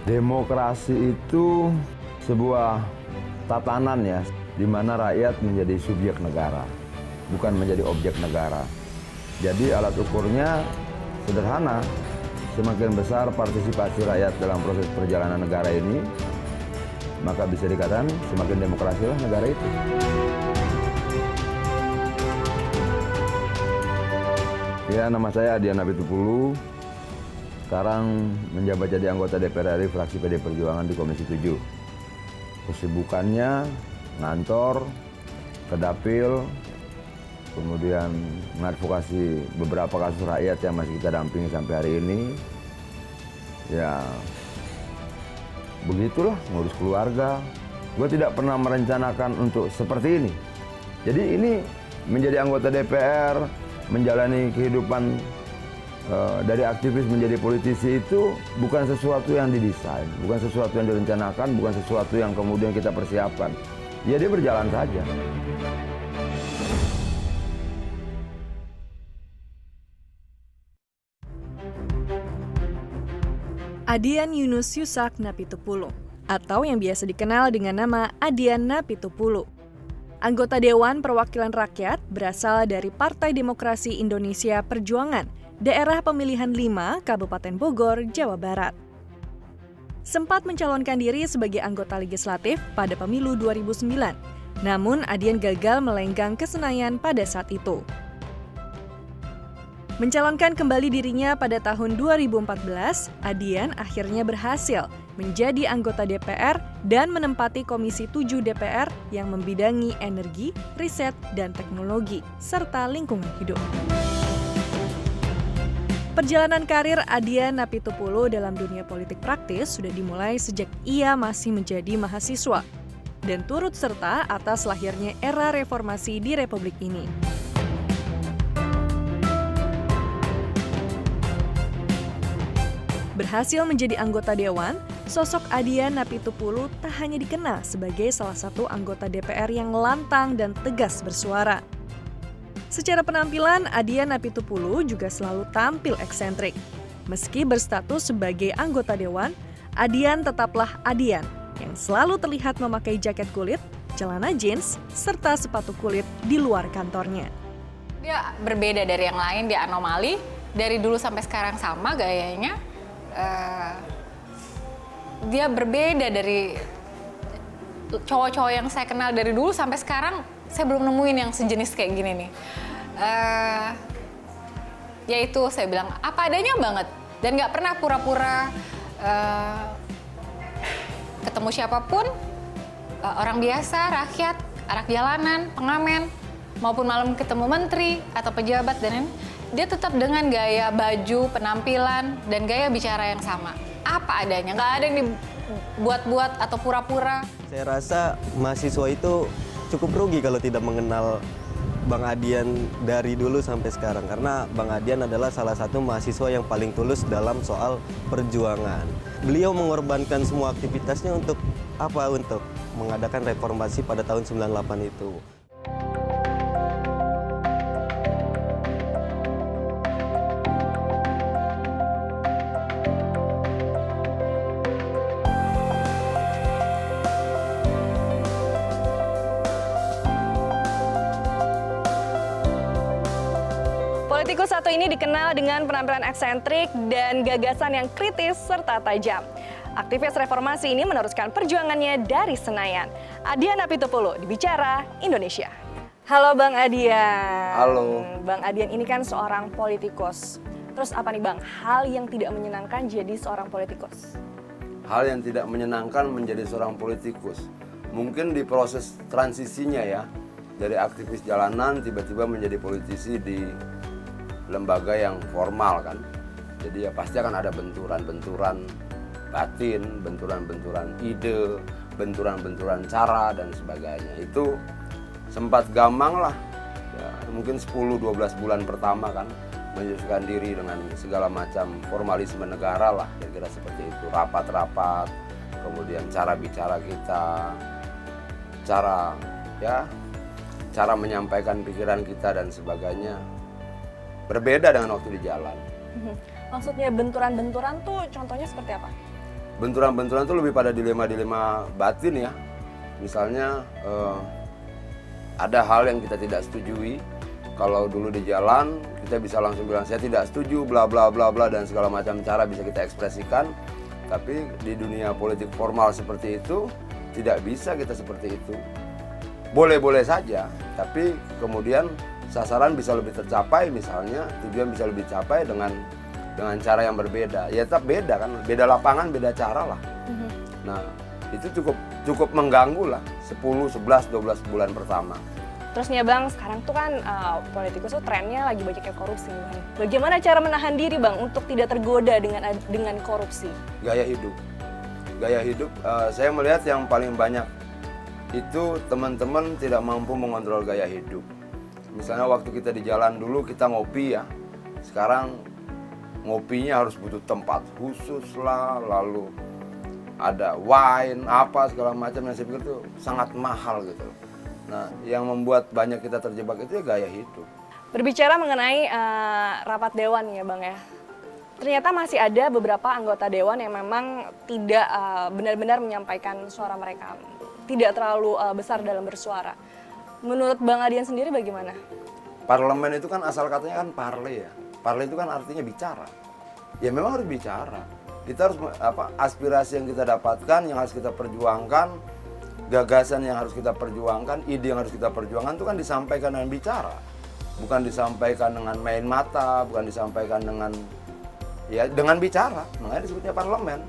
Demokrasi itu sebuah tatanan ya, di mana rakyat menjadi subjek negara, bukan menjadi objek negara. Jadi alat ukurnya sederhana, semakin besar partisipasi rakyat dalam proses perjalanan negara ini, maka bisa dikatakan semakin demokrasilah negara itu. Ya, nama saya Adian Apitupulu. Sekarang menjabat jadi anggota DPR RI fraksi PD Perjuangan di Komisi 7. Kesibukannya ngantor, ke dapil, kemudian mengadvokasi beberapa kasus rakyat yang masih kita dampingi sampai hari ini. Ya, begitulah ngurus keluarga. Gue tidak pernah merencanakan untuk seperti ini. Jadi ini menjadi anggota DPR, menjalani kehidupan dari aktivis menjadi politisi itu bukan sesuatu yang didesain, bukan sesuatu yang direncanakan, bukan sesuatu yang kemudian kita persiapkan. Ya dia berjalan saja. Adian Yunus Yusak Napitupulu, atau yang biasa dikenal dengan nama Adian Napitupulu. Anggota Dewan Perwakilan Rakyat berasal dari Partai Demokrasi Indonesia Perjuangan, daerah pemilihan 5 Kabupaten Bogor, Jawa Barat. Sempat mencalonkan diri sebagai anggota legislatif pada pemilu 2009, namun Adian gagal melenggang ke Senayan pada saat itu. Mencalonkan kembali dirinya pada tahun 2014, Adian akhirnya berhasil menjadi anggota DPR dan menempati Komisi 7 DPR yang membidangi energi, riset, dan teknologi, serta lingkungan hidup. Perjalanan karir Adian Napitupulu dalam dunia politik praktis sudah dimulai sejak ia masih menjadi mahasiswa dan turut serta atas lahirnya era reformasi di Republik ini. Berhasil menjadi anggota dewan, sosok Adian Napitupulu tak hanya dikenal sebagai salah satu anggota DPR yang lantang dan tegas bersuara. Secara penampilan, Adian Napitupulu juga selalu tampil eksentrik. Meski berstatus sebagai anggota dewan, Adian tetaplah Adian yang selalu terlihat memakai jaket kulit, celana jeans, serta sepatu kulit di luar kantornya. Dia berbeda dari yang lain, dia anomali. Dari dulu sampai sekarang sama gayanya. Dia berbeda dari cowok-cowok yang saya kenal dari dulu sampai sekarang. Saya belum nemuin yang sejenis kayak gini nih. Yaitu saya bilang apa adanya banget dan nggak pernah pura-pura ketemu siapapun, orang biasa, rakyat, anak jalanan, pengamen, maupun malam ketemu menteri atau pejabat dan dia tetap dengan gaya baju, penampilan dan gaya bicara yang sama. Apa adanya, nggak ada yang dibuat-buat atau pura-pura. Saya rasa mahasiswa itu cukup rugi kalau tidak mengenal Bang Adian dari dulu sampai sekarang. Karena Bang Adian adalah salah satu mahasiswa yang paling tulus dalam soal perjuangan. Beliau mengorbankan semua aktivitasnya untuk apa? Untuk mengadakan reformasi pada tahun 98 itu. Politikus satu ini dikenal dengan penampilan eksentrik dan gagasan yang kritis serta tajam. Aktivis reformasi ini meneruskan perjuangannya dari Senayan. Adian Napitupulu di Bicara Indonesia. Halo Bang Adian. Halo. Bang Adian ini kan seorang politikus. Terus apa nih Bang, hal yang tidak menyenangkan jadi seorang politikus? Hal yang tidak menyenangkan menjadi seorang politikus. Mungkin di proses transisinya ya, dari aktivis jalanan tiba-tiba menjadi politisi di lembaga yang formal kan. Jadi ya pasti akan ada benturan-benturan batin, benturan-benturan ide, benturan-benturan cara dan sebagainya. Itu sempat gamang lah. Ya, mungkin 10-12 bulan pertama kan menyesuaikan diri dengan segala macam formalisme negara lah, kira-kira seperti itu. Rapat-rapat, kemudian cara bicara kita, cara menyampaikan pikiran kita dan sebagainya. Berbeda dengan waktu di jalan. Maksudnya benturan-benturan tuh contohnya seperti apa? benturan-benturan itu lebih pada dilema-dilema batin ya. Misalnya ada hal yang kita tidak setujui. Kalau dulu di jalan kita bisa langsung bilang saya tidak setuju bla bla bla bla dan segala macam cara bisa kita ekspresikan. Tapi di dunia politik formal seperti itu tidak bisa kita seperti itu. Boleh-boleh saja, tapi kemudian sasaran bisa lebih tercapai, misalnya tujuan bisa lebih capai dengan cara yang berbeda. Ya tetap beda kan, beda lapangan, beda cara lah. Nah, itu cukup mengganggu lah 10, 11, 12 bulan pertama. Terus nih Bang, sekarang tuh kan politikus tuh trennya lagi banyak yang korupsi nih Bang. Bagaimana cara menahan diri Bang untuk tidak tergoda dengan korupsi? Gaya hidup. Gaya hidup, saya melihat yang paling banyak itu teman-teman tidak mampu mengontrol gaya hidup. Misalnya waktu kita di jalan dulu kita ngopi ya, sekarang ngopinya harus butuh tempat khusus lah, lalu ada wine, apa segala macam yang saya pikir itu sangat mahal gitu. Nah, yang membuat banyak kita terjebak itu ya gaya hidup. Berbicara mengenai rapat dewan ya Bang ya, ternyata masih ada beberapa anggota dewan yang memang tidak benar-benar menyampaikan suara mereka, tidak terlalu besar dalam bersuara. Menurut Bang Adian sendiri bagaimana? Parlemen itu kan asal katanya kan parle ya. Parle itu kan artinya bicara. Ya memang harus bicara. Kita harus aspirasi yang kita dapatkan, yang harus kita perjuangkan, gagasan yang harus kita perjuangkan, ide yang harus kita perjuangkan itu kan disampaikan dengan bicara. Bukan disampaikan dengan main mata, bukan disampaikan dengan bicara. Makanya disebutnya parlemen.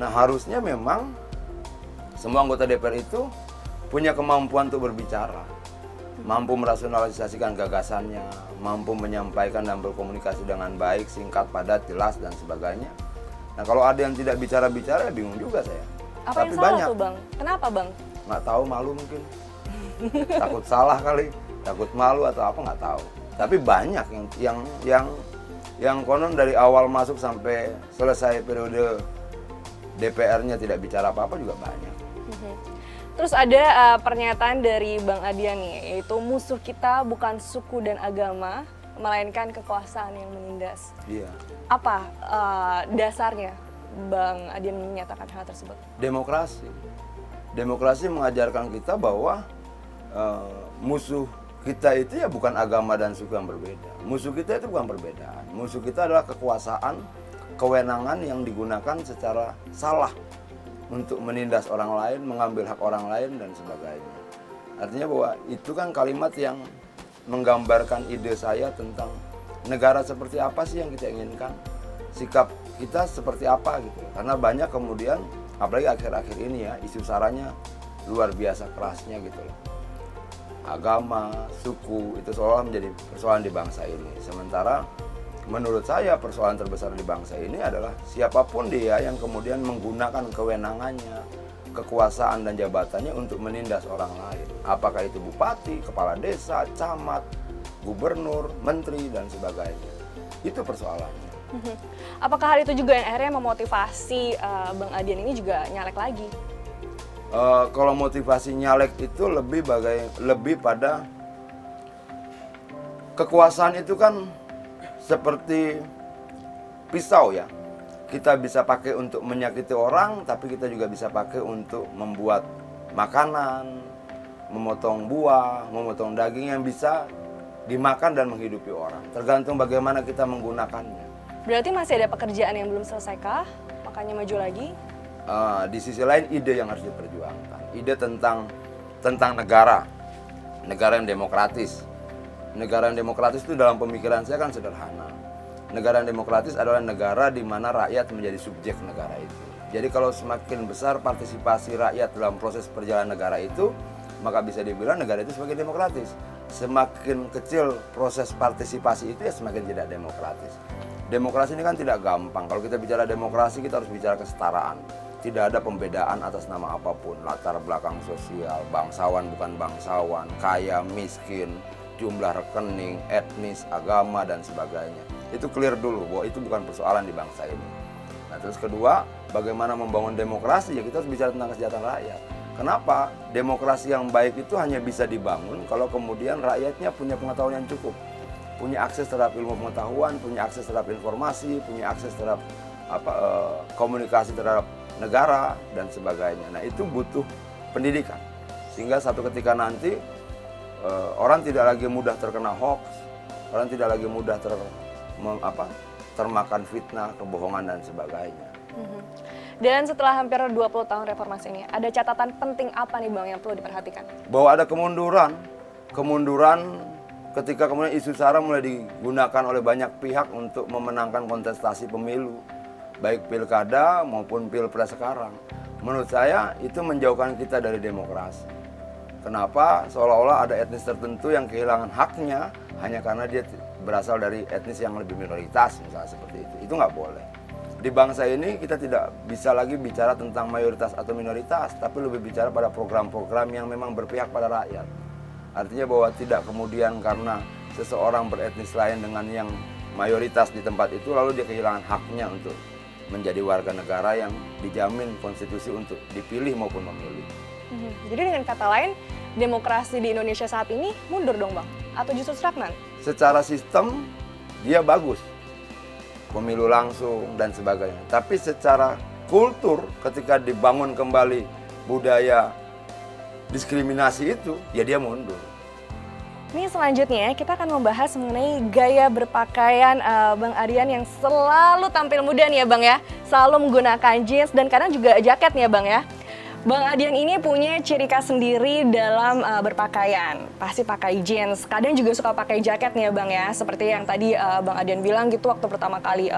Nah, harusnya memang semua anggota DPR itu punya kemampuan untuk berbicara. Mampu merasionalisasikan gagasannya, mampu menyampaikan dan berkomunikasi dengan baik, singkat, padat, jelas, dan sebagainya. Nah, kalau ada yang tidak bicara-bicara, ya bingung juga saya. Apa yang salah tuh Bang? Kenapa Bang? Nggak tahu, malu mungkin. Takut salah kali, takut malu atau apa nggak tahu. Tapi banyak yang konon dari awal masuk sampai selesai periode DPR-nya tidak bicara apa-apa juga banyak. Terus ada pernyataan dari Bang Adian nih, yaitu musuh kita bukan suku dan agama, melainkan kekuasaan yang menindas. Iya. Apa dasarnya Bang Adian menyatakan hal tersebut? Demokrasi. Demokrasi mengajarkan kita bahwa musuh kita itu ya bukan agama dan suku yang berbeda. Musuh kita itu bukan perbedaan. Musuh kita adalah kekuasaan, kewenangan yang digunakan secara salah untuk menindas orang lain, mengambil hak orang lain, dan sebagainya. Artinya bahwa itu kan kalimat yang menggambarkan ide saya tentang negara seperti apa sih yang kita inginkan, sikap kita seperti apa gitu. Karena banyak kemudian, apalagi akhir-akhir ini ya, isu saranya luar biasa kerasnya gitu loh. Agama, suku, itu seolah menjadi persoalan di bangsa ini. Sementara menurut saya persoalan terbesar di bangsa ini adalah siapapun dia yang kemudian menggunakan kewenangannya, kekuasaan dan jabatannya untuk menindas orang lain. Apakah itu bupati, kepala desa, camat, gubernur, menteri, dan sebagainya. Itu persoalannya. Apakah hal itu juga yang akhirnya memotivasi Bang Adian ini juga nyalek lagi? Kalau motivasi nyalek itu lebih pada kekuasaan itu kan seperti pisau ya. Kita bisa pakai untuk menyakiti orang, tapi kita juga bisa pakai untuk membuat makanan, memotong buah, memotong daging yang bisa dimakan dan menghidupi orang. Tergantung bagaimana kita menggunakannya. Berarti masih ada pekerjaan yang belum selesaikah? Makanya maju lagi? Di sisi lain ide yang harus diperjuangkan. Ide tentang negara yang demokratis. Negara yang demokratis itu dalam pemikiran saya kan sederhana. Negara yang demokratis adalah negara di mana rakyat menjadi subjek negara itu. Jadi kalau semakin besar partisipasi rakyat dalam proses perjalanan negara itu, maka bisa dibilang negara itu semakin demokratis. Semakin kecil proses partisipasi itu ya semakin tidak demokratis. Demokrasi ini kan tidak gampang. Kalau kita bicara demokrasi, kita harus bicara kesetaraan. Tidak ada pembedaan atas nama apapun, latar belakang sosial, bangsawan bukan bangsawan, kaya, miskin, jumlah rekening, etnis, agama, dan sebagainya. Itu clear dulu bahwa itu bukan persoalan di bangsa ini. Nah, terus kedua, bagaimana membangun demokrasi? Ya kita harus bicara tentang kesejahteraan rakyat. Kenapa? Demokrasi yang baik itu hanya bisa dibangun kalau kemudian rakyatnya punya pengetahuan yang cukup. Punya akses terhadap ilmu pengetahuan, punya akses terhadap informasi, punya akses terhadap komunikasi terhadap negara dan sebagainya. Nah itu butuh pendidikan, sehingga satu ketika nanti orang tidak lagi mudah terkena hoax, orang tidak lagi mudah termakan fitnah, kebohongan dan sebagainya. Dan setelah hampir 20 tahun reformasi ini, ada catatan penting apa nih Bang yang perlu diperhatikan? Bahwa ada kemunduran ketika kemudian isu SARA mulai digunakan oleh banyak pihak untuk memenangkan kontestasi pemilu, baik pilkada maupun pilpres sekarang. Menurut saya itu menjauhkan kita dari demokrasi. Kenapa? Seolah-olah ada etnis tertentu yang kehilangan haknya hanya karena dia berasal dari etnis yang lebih minoritas, misalnya seperti itu. Itu nggak boleh. Di bangsa ini kita tidak bisa lagi bicara tentang mayoritas atau minoritas, tapi lebih bicara pada program-program yang memang berpihak pada rakyat. Artinya bahwa tidak kemudian karena seseorang beretnis lain dengan yang mayoritas di tempat itu, lalu dia kehilangan haknya untuk menjadi warga negara yang dijamin konstitusi untuk dipilih maupun memilih. Jadi dengan kata lain, demokrasi di Indonesia saat ini mundur dong Bang? Atau justru stagnan? Secara sistem dia bagus, pemilu langsung dan sebagainya. Tapi secara kultur ketika dibangun kembali budaya diskriminasi itu, ya dia mundur. Ini selanjutnya kita akan membahas mengenai gaya berpakaian Bang Adian yang selalu tampil muda nih ya Bang ya. Selalu menggunakan jeans dan kadang juga jaket nih ya Bang ya. Bang Adian ini punya ciri khas sendiri dalam berpakaian. Pasti pakai jeans, kadang juga suka pakai jaket nih ya Bang ya. Seperti yang tadi Bang Adian bilang gitu waktu pertama kali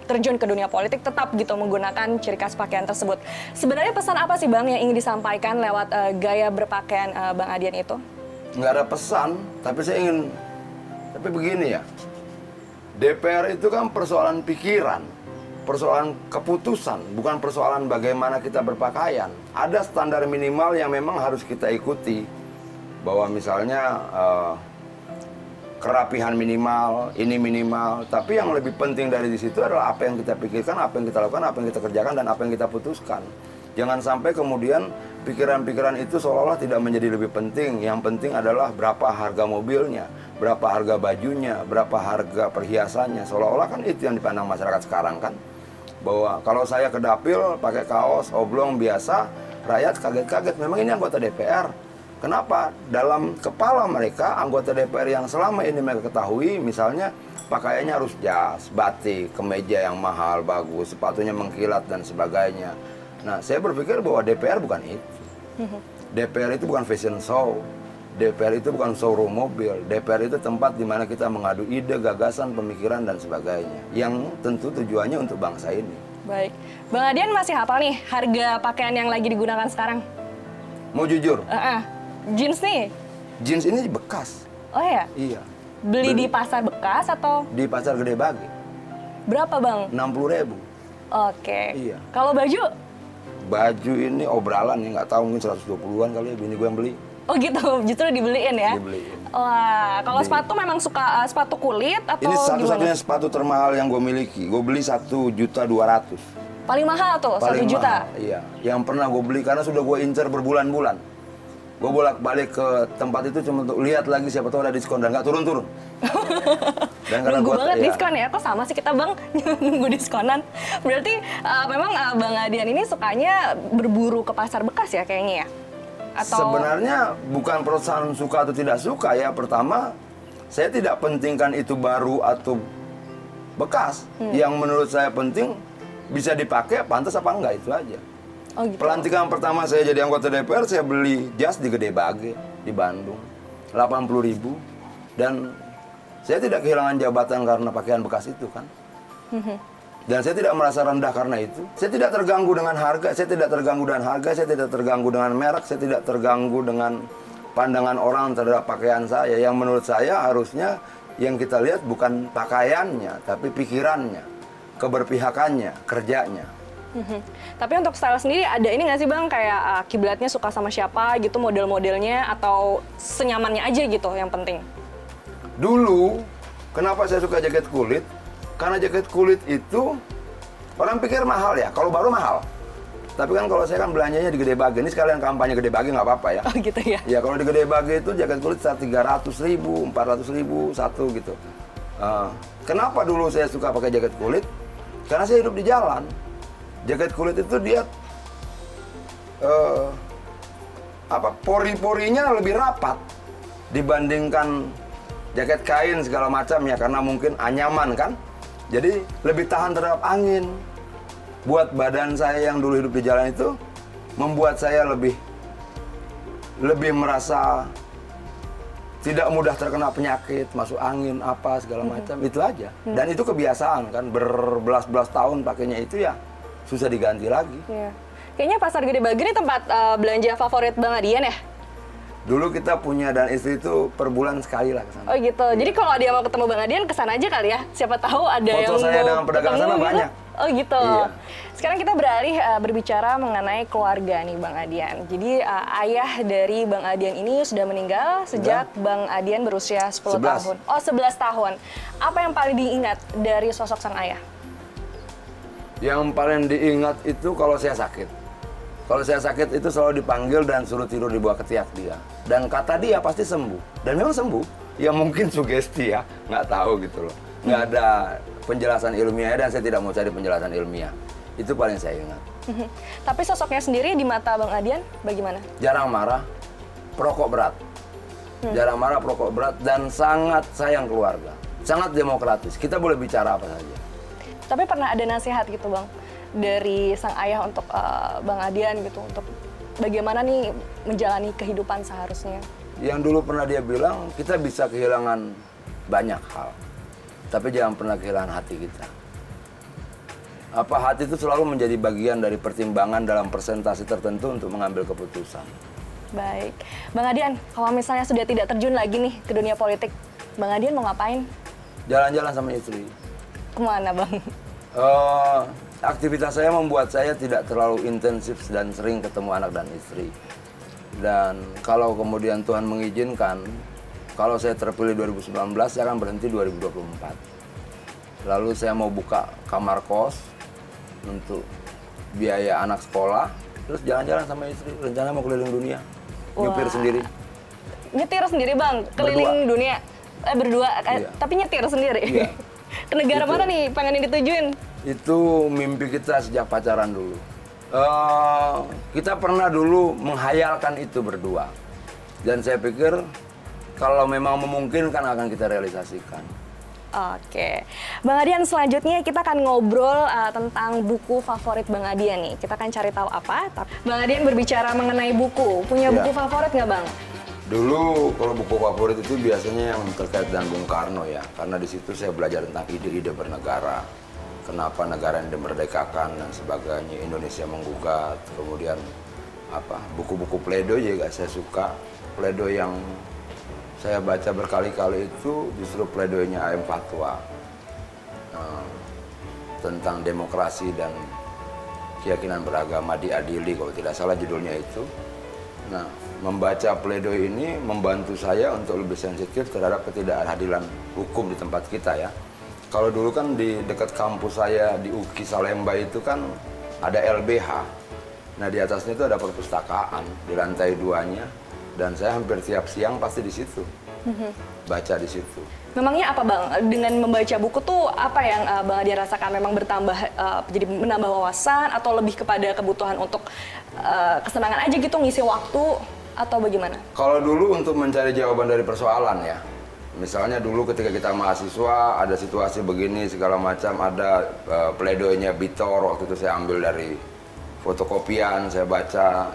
terjun ke dunia politik tetap gitu menggunakan ciri khas pakaian tersebut. Sebenarnya pesan apa sih Bang yang ingin disampaikan lewat gaya berpakaian Bang Adian itu? Nggak ada pesan, tapi tapi begini ya, DPR itu kan persoalan pikiran, persoalan keputusan, bukan persoalan bagaimana kita berpakaian. Ada standar minimal yang memang harus kita ikuti, bahwa misalnya kerapihan minimal, ini minimal, tapi yang lebih penting dari di situ adalah apa yang kita pikirkan, apa yang kita lakukan, apa yang kita kerjakan, dan apa yang kita putuskan. Jangan sampai kemudian pikiran-pikiran itu seolah-olah tidak menjadi lebih penting. Yang penting adalah berapa harga mobilnya, berapa harga bajunya, berapa harga perhiasannya. Seolah-olah kan itu yang dipandang masyarakat sekarang kan. Bahwa kalau saya ke dapil pakai kaos oblong biasa, rakyat kaget-kaget. Memang ini anggota DPR. Kenapa? Dalam kepala mereka, anggota DPR yang selama ini mereka ketahui, misalnya pakaiannya harus jas, batik, kemeja yang mahal, bagus, sepatunya mengkilat dan sebagainya. Nah, saya berpikir bahwa DPR bukan itu. DPR itu bukan fashion show. DPR itu bukan showroom mobil. DPR itu tempat di mana kita mengadu ide, gagasan, pemikiran, dan sebagainya. Yang tentu tujuannya untuk bangsa ini. Baik. Bang Adian masih hafal nih harga pakaian yang lagi digunakan sekarang? Mau jujur? Jeans nih? Jeans ini bekas. Oh ya? Iya. Beli di pasar bekas atau? Di pasar Gede Bage. Berapa Bang? 60.000. Oke. Iya. Kalau baju? Baju ini obralan nih, nggak tahu mungkin 120-an kali ya, bini gue yang beli. Oh gitu, justru dibeliin ya? Dibeliin. Wah, kalau sepatu memang suka sepatu kulit atau ini satu-satunya gimana? sepatu termahal yang gue miliki. Gue beli 1.200.000. Paling mahal tuh, 1 juta? Mahal, iya. Yang pernah gue beli karena sudah gue incer berbulan-bulan. Gue bolak-balik ke tempat itu cuma untuk lihat lagi siapa tahu ada diskon dan nggak turun-turun. Nunggu banget diskon ya, kok sama sih kita Bang nunggu diskonan. Berarti memang Bang Adian ini sukanya berburu ke pasar bekas ya kayaknya ya? Atau... Sebenarnya bukan perusahaan suka atau tidak suka ya. Pertama, saya tidak pentingkan itu baru atau bekas. Yang menurut saya penting bisa dipakai, pantas apa enggak, itu aja. Oh, gitu. Pelantikan pertama saya jadi anggota DPR, saya beli jas di Gede Bage di Bandung, 80.000, dan saya tidak kehilangan jabatan karena pakaian bekas itu kan. Dan saya tidak merasa rendah karena itu. Saya tidak terganggu dengan harga, saya tidak terganggu dengan harga, saya tidak terganggu dengan merek, saya tidak terganggu dengan pandangan orang terhadap pakaian saya. Yang menurut saya harusnya yang kita lihat bukan pakaiannya, tapi pikirannya, keberpihakannya, kerjanya. Tapi untuk style sendiri ada ini nggak sih Bang, kayak kiblatnya suka sama siapa gitu, model-modelnya, atau senyamannya aja gitu yang penting? Dulu, kenapa saya suka jaket kulit? Karena jaket kulit itu orang pikir mahal ya, kalau baru mahal. Tapi kan kalau saya kan belanjanya di Gede Bage, ini sekalian kampanye Gede Bage nggak apa-apa ya. Oh gitu ya? Ya kalau di Gede Bage itu jaket kulit 300.000, 400.000 satu gitu. Kenapa dulu saya suka pakai jaket kulit? Karena saya hidup di jalan. Jaket kulit itu dia pori-porinya lebih rapat dibandingkan jaket kain segala macam ya, karena mungkin anyaman kan. Jadi lebih tahan terhadap angin. Buat badan saya yang dulu hidup di jalan itu membuat saya lebih merasa tidak mudah terkena penyakit, masuk angin apa segala macam. Itu aja. Dan itu kebiasaan kan, berbelas-belas tahun pakainya itu ya susah diganti lagi. Iya. Kayaknya Pasar Gede Bage ini tempat belanja favorit Bang Adian ya? Dulu kita punya dan istri itu per bulan sekali lah kesana. Oh gitu. Jadi kalau dia mau ketemu Bang Adian kesana aja kali ya? Siapa tahu ada Foto yang saya mau dengan pedagang ketemu sana gitu. banyak. Oh gitu. Iya. Sekarang kita beralih berbicara mengenai keluarga nih Bang Adian. Jadi ayah dari Bang Adian ini sudah meninggal sejak Bang Adian berusia 10 11. tahun. Oh 11 tahun. Apa yang paling diingat dari sosok sang ayah? Yang paling diingat itu kalau saya sakit. Kalau saya sakit itu selalu dipanggil dan suruh tidur di bawah ketiak dia. Dan kata dia pasti sembuh. Dan memang sembuh. Ya mungkin sugesti ya, nggak tahu gitu loh. Nggak ada penjelasan ilmiah dan saya tidak mau cari penjelasan ilmiah. Itu paling saya ingat. Tapi sosoknya sendiri di mata Bang Adian bagaimana? Jarang marah, perokok berat. Jarang marah, perokok berat, dan sangat sayang keluarga. Sangat demokratis. Kita boleh bicara apa saja. Tapi pernah ada nasihat gitu Bang, dari sang ayah untuk Bang Adian gitu, untuk bagaimana nih menjalani kehidupan seharusnya? Yang dulu pernah dia bilang, kita bisa kehilangan banyak hal, tapi jangan pernah kehilangan hati kita. Hati itu selalu menjadi bagian dari pertimbangan dalam persentase tertentu untuk mengambil keputusan. Baik. Bang Adian, kalau misalnya sudah tidak terjun lagi nih ke dunia politik, Bang Adian mau ngapain? Jalan-jalan sama istri. Kemana Bang? Aktivitas saya membuat saya tidak terlalu intensif dan sering ketemu anak dan istri. Dan kalau kemudian Tuhan mengizinkan, kalau saya terpilih 2019, saya akan berhenti 2024. Lalu saya mau buka kamar kos untuk biaya anak sekolah, terus jalan-jalan sama istri, rencana mau keliling dunia, nyupir sendiri. Nyetir sendiri Bang, keliling dunia? Berdua, Iya. tapi nyetir sendiri? Iya. Ke negara Gitu. mana nih pengen ditujuin? Itu mimpi kita sejak pacaran dulu. Kita pernah dulu menghayalkan itu berdua. Dan saya pikir kalau memang memungkinkan akan kita realisasikan. Oke, Bang Adian, selanjutnya kita akan ngobrol tentang buku favorit Bang Adian nih. Kita akan cari tahu apa. Bang Adian berbicara mengenai buku, punya Iya. buku favorit nggak Bang? Dulu kalau buku favorit itu biasanya yang terkait dengan Bung Karno ya, karena di situ saya belajar tentang ide-ide bernegara, kenapa negara yang dimerdekakan dan sebagainya, Indonesia menggugat, kemudian buku-buku pledoi juga saya suka, pledoi yang saya baca berkali-kali itu justru pledoinya A.M. Fatwa tentang demokrasi dan keyakinan beragama diadili, kalau tidak salah judulnya itu. Nah, membaca pledoi ini membantu saya untuk lebih sensitif terhadap ketidakadilan hukum di tempat kita ya. Kalau dulu kan di dekat kampus saya di UKI Salemba itu kan ada LBH. Nah, di atasnya itu ada perpustakaan di lantai 2-nya, dan saya hampir tiap siang pasti di situ. Baca di situ. Memangnya apa Bang, dengan membaca buku tuh apa yang Bang Adian rasakan? Memang bertambah, jadi menambah wawasan atau lebih kepada kebutuhan untuk kesenangan aja gitu, ngisi waktu, atau bagaimana? Kalau dulu untuk mencari jawaban dari persoalan ya, misalnya dulu ketika kita mahasiswa ada situasi begini segala macam, ada pledoinya Bitor, waktu itu saya ambil dari fotokopian, saya baca.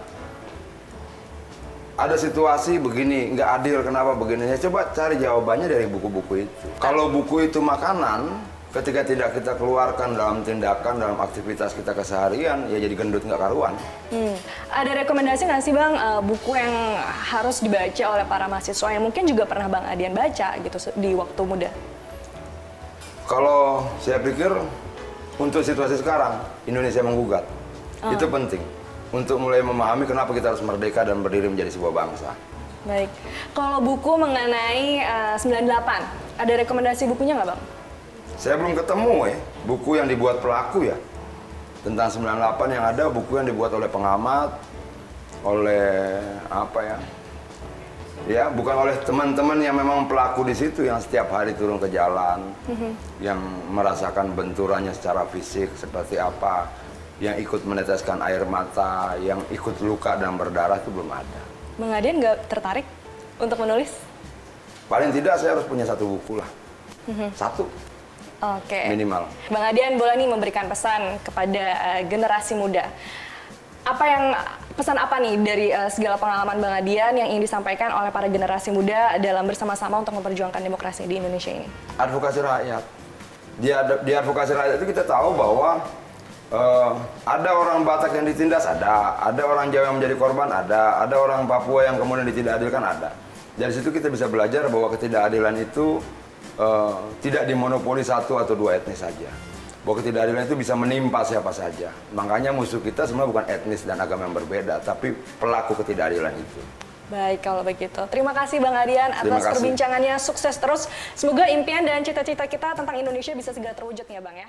Ada situasi begini, nggak adil, kenapa begini? Saya coba cari jawabannya dari buku-buku itu. Kalau buku itu makanan, ketika tidak kita keluarkan dalam tindakan, dalam aktivitas kita keseharian, ya jadi gendut nggak karuan. Ada rekomendasi nggak sih Bang, buku yang harus dibaca oleh para mahasiswa yang mungkin juga pernah Bang Adian baca gitu di waktu muda? Kalau saya pikir untuk situasi sekarang, Indonesia menggugat. Itu penting. Untuk mulai memahami kenapa kita harus merdeka dan berdiri menjadi sebuah bangsa. Baik, kalau buku mengenai 98, ada rekomendasi bukunya nggak Bang? Saya belum ketemu buku yang dibuat pelaku ya. Tentang 98 yang ada buku yang dibuat oleh pengamat, oleh ya bukan oleh teman-teman yang memang pelaku di situ yang setiap hari turun ke jalan, yang merasakan benturannya secara fisik seperti apa. yang ikut meneteskan air mata, yang ikut luka dan berdarah itu belum ada. Bang Adian nggak tertarik untuk menulis? Paling tidak saya harus punya satu buku lah. Satu Oke. minimal. Bang Adian boleh nih memberikan pesan kepada generasi muda. Pesan apa nih dari segala pengalaman Bang Adian yang ingin disampaikan oleh para generasi muda dalam bersama-sama untuk memperjuangkan demokrasi di Indonesia ini? Advokasi rakyat. Di advokasi rakyat itu kita tahu bahwa ada orang Batak yang ditindas, ada orang Jawa yang menjadi korban, ada orang Papua yang kemudian ditidakadilkan, ada. Dari situ kita bisa belajar bahwa ketidakadilan itu tidak dimonopoli satu atau dua etnis saja. Bahwa ketidakadilan itu bisa menimpa siapa saja. Makanya musuh kita sebenarnya bukan etnis dan agama yang berbeda, tapi pelaku ketidakadilan itu. Baik, kalau begitu. Terima kasih Bang Adian atas perbincangannya. Sukses terus. Semoga impian dan cita-cita kita tentang Indonesia bisa segera terwujud ya Bang ya.